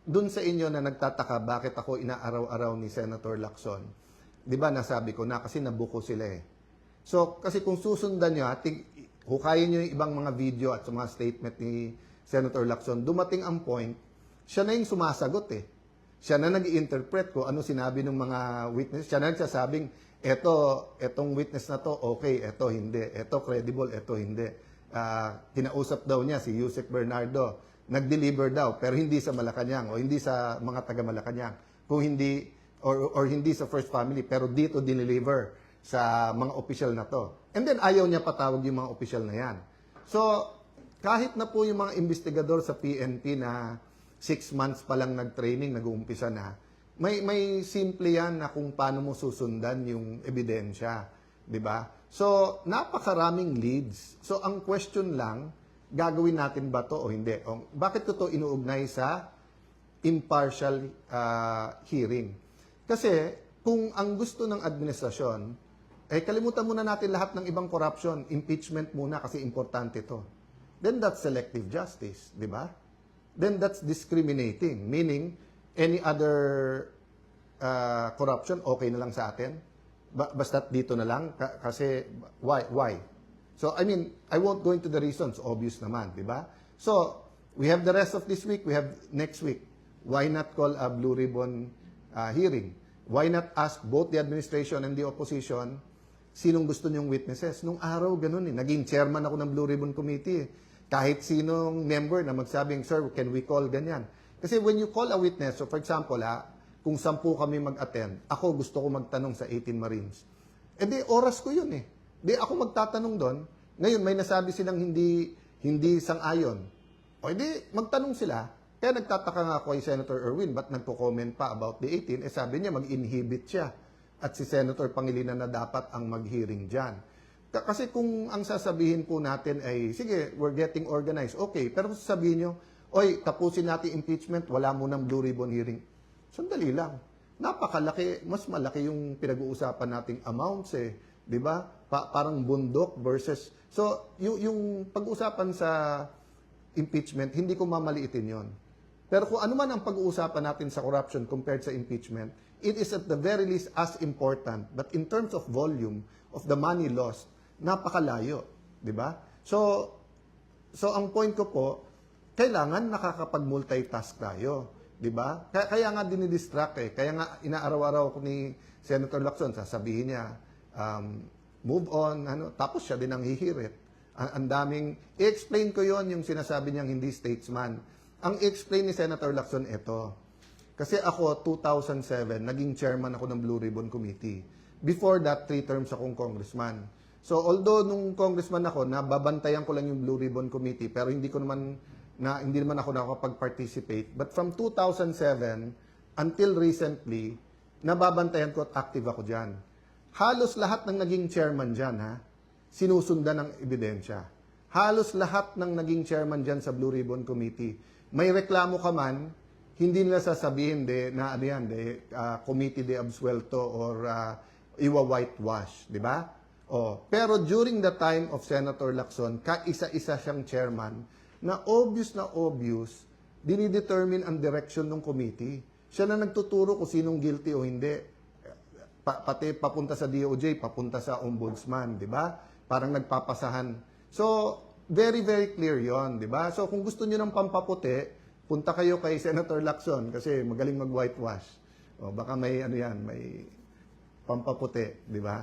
dun sa inyo na nagtataka bakit ako inaaraw-araw ni Senator Lacson, di ba nasabi ko na kasi nabuko sila eh. So, kasi kung susundan nyo, hukayin nyo yung ibang mga video at mga statement ni Senator Lacson, dumating ang point, siya na yung sumasagot eh. Siya na nag-i-interpret ko ano sinabi ng mga witness. Siya na nagsasabing, etong witness na to, okay, eto hindi. Eto credible, eto hindi. Kinausap daw niya si Yusek Bernardo. Nag-deliver daw, pero hindi sa Malacanang o hindi sa mga taga Malacanang. Kung hindi, or hindi sa First Family, pero dito dineliver sa mga opisyal na to. And then ayaw niya patawag yung mga opisyal na yan. So, kahit na po yung mga investigador sa PNP na 6 months pa lang nag-training, nag-uumpisa na, may simple yan na kung paano mo susundan yung ebidensya. Diba? So, napakaraming leads. So, ang question lang, gagawin natin ba to o hindi? O, bakit ko to inuugnay sa impartial hearing? Kasi, kung ang gusto ng administrasyon, kalimutan muna natin lahat ng ibang corruption, impeachment muna kasi importante to. Then that's selective justice, di ba? Then that's discriminating, meaning any other corruption okay na lang sa atin? Basta dito na lang? Kasi why? So, I mean, I won't go into the reasons, obvious naman, di ba? So, we have the rest of this week, we have next week. Why not call a Blue Ribbon hearing? Why not ask both the administration and the opposition sinong gusto niyong witnesses? Nung araw, ganun eh. Naging chairman ako ng Blue Ribbon Committee. Kahit sinong member na magsabing, sir, can we call ganyan? Kasi when you call a witness, so for example, kung 10 kami mag-attend, ako gusto ko magtanong sa 18 Marines. Eh di, oras ko yun eh. Di ako magtatanong doon. Ngayon, may nasabi silang hindi sang-ayon. O di, magtanong sila. Kaya nagtataka nga ako kay Senator Erwin, ba't nagko-comment pa about the 18? Eh sabi niya, mag-inhibit siya. At si Senator Pangilinan na dapat ang mag-hearing dyan. Kasi kung ang sasabihin po natin ay, sige, we're getting organized. Okay, pero kung sasabihin nyo, oy, tapusin natin impeachment, wala mo ng Blue Ribbon hearing. Sandali lang. Napakalaki, mas malaki yung pinag-uusapan nating amounts eh. Di ba? Parang bundok versus... So, yung pag-uusapan sa impeachment, hindi ko mamaliitin yon. Pero kung ano man ang pag-uusapan natin sa corruption compared sa impeachment, it is at the very least as important. But in terms of volume of the money lost, napakalayo. Di ba? So ang point ko po, kailangan nakakapag-multitask tayo. Di ba? Kaya nga dinidistract eh. Kaya nga inaaraw-araw ko ni Senator Lacson, sasabihin niya, move on, tapos siya din ang hihirit. Ang daming, i-explain ko yon yung sinasabi niyang hindi statesman. Ang i-explain ni Senator Lacson ito. Kasi ako, 2007, naging chairman ako ng Blue Ribbon Committee. Before that, 3 terms akong congressman. So, although nung congressman ako, nababantayan ko lang yung Blue Ribbon Committee, pero hindi naman ako nakapag-participate. But from 2007 until recently, nababantayan ko at active ako dyan. Halos lahat ng naging chairman dyan, sinusundan ng ebidensya. Halos lahat ng naging chairman dyan sa Blue Ribbon Committee. May reklamo ka man, hindi nila sasabihin committee de absuelto or iwa-whitewash, di ba? Pero during the time of Senator Lacson, kaisa-isa siyang chairman na obvious, dinidetermine ang direction ng committee. Siya na nagtuturo kung sinong guilty o hindi. Pati papunta sa DOJ, papunta sa ombudsman, di ba? Parang nagpapasahan. So, very, very clear yon, di ba? So, kung gusto niyo ng pampaputi, punta kayo kay Senator Lacson kasi magaling mag-whitewash. Baka may may pampaputi, di ba?